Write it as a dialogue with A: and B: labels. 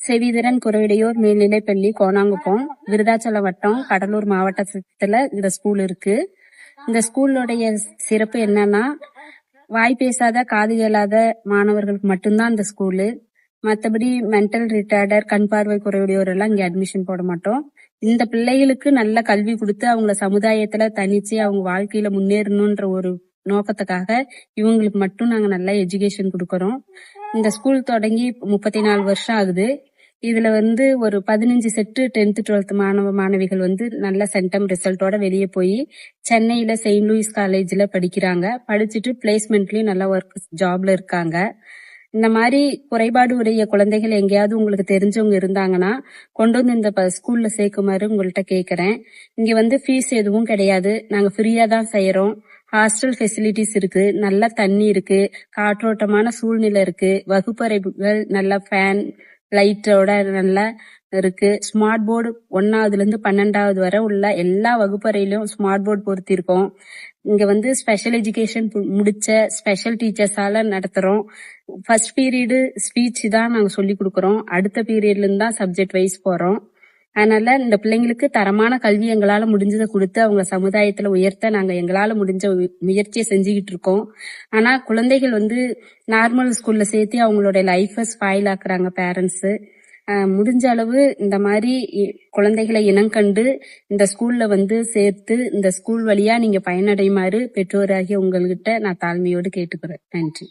A: செவிதிறன் குறையுடையோர் மேல்நிலைப்பள்ளி கோணாங்குப்பம், விருதாச்சலம் வட்டம், கடலூர் மாவட்டத்துல இந்த ஸ்கூல் இருக்கு. இந்த ஸ்கூலுடைய சிறப்பு என்னன்னா, வாய் பேசாத காது கேளாத மாணவர்களுக்கு மட்டும்தான் இந்த ஸ்கூலு. மற்றபடி மென்டல் ரிட்டார்டர், கண் பார்வை குறையுடையோர் எல்லாம் இங்க அட்மிஷன் போட மாட்டோம். இந்த பிள்ளைகளுக்கு நல்ல கல்வி கொடுத்து அவங்கள சமுதாயத்துல தனிச்சு அவங்க வாழ்க்கையில முன்னேறணும்ன்ற ஒரு நோக்கத்துக்காக இவங்களுக்கு மட்டும் நாங்க நல்ல எஜுகேஷன் கொடுக்கறோம். இந்த ஸ்கூல் தொடங்கி 34 வருஷம் ஆகுது. இதுல ஒரு 15 செட்டு 10th 12th மாணவ மாணவிகள் நல்ல சென்டம் ரிசல்ட்டோட வெளியே போய் சென்னையில செயின்ட் லூயிஸ் காலேஜ்ல படிக்கிறாங்க. படிச்சுட்டு பிளேஸ்மெண்ட்லயும் நல்ல ஒர்க் ஜாப்ல இருக்காங்க. இந்த மாதிரி குறைபாடு உடைய குழந்தைகள் எங்கேயாவது உங்களுக்கு தெரிஞ்சவங்க இருந்தாங்கன்னா கொண்டு இந்த ஸ்கூல்ல சேர்க்குமாறு உங்கள்கிட்ட கேக்குறேன். இங்க ஃபீஸ் எதுவும் கிடையாது. நாங்க ஃப்ரீயா தான் செய்யறோம். ஹாஸ்டல் ஃபெசிலிட்டிஸ் இருக்கு, நல்ல தண்ணி இருக்கு, காற்றோட்டமான சூழ்நிலை இருக்கு, வகுப்பறைகள் நல்ல ஃபேன் லைட்டோட நல்லா இருக்கு. ஸ்மார்ட் போர்டு 1ஆவதுல இருந்து 12ஆவது வரை உள்ள எல்லா வகுப்பறையிலும் ஸ்மார்ட் போர்டு பொருத்திருக்கோம். இங்க ஸ்பெஷல் எஜுகேஷன் முடிச்ச ஸ்பெஷல் டீச்சர்ஸால நடத்துறோம். ஃபர்ஸ்ட் பீரியடு ஸ்பீச் தான் நாங்க சொல்லி கொடுக்கறோம். அடுத்த பீரியட்ல இருந்து தான் சப்ஜெக்ட் வைஸ் போறோம். அதனால இந்த பிள்ளைங்களுக்கு தரமான கல்வி எங்களால முடிஞ்சதை கொடுத்து அவங்க சமுதாயத்துல உயர்த்த நாங்க எங்களால முடிஞ்ச முயற்சியை செஞ்சுக்கிட்டு இருக்கோம். ஆனா குழந்தைகள் நார்மல் ஸ்கூல்ல சேர்த்து அவங்களோட லைஃப ஸ்பாயில் ஆக்குறாங்க பேரண்ட்ஸ். முடிஞ்ச அளவு இந்த மாதிரி குழந்தைகளை இனங்கண்டு இந்த ஸ்கூல்ல சேர்த்து இந்த ஸ்கூல் வழியா நீங்க பயனடையுமாறு பெற்றோராகிய உங்கள்கிட்ட நான் தாழ்மையோடு கேட்டுக்கிறேன். நன்றி.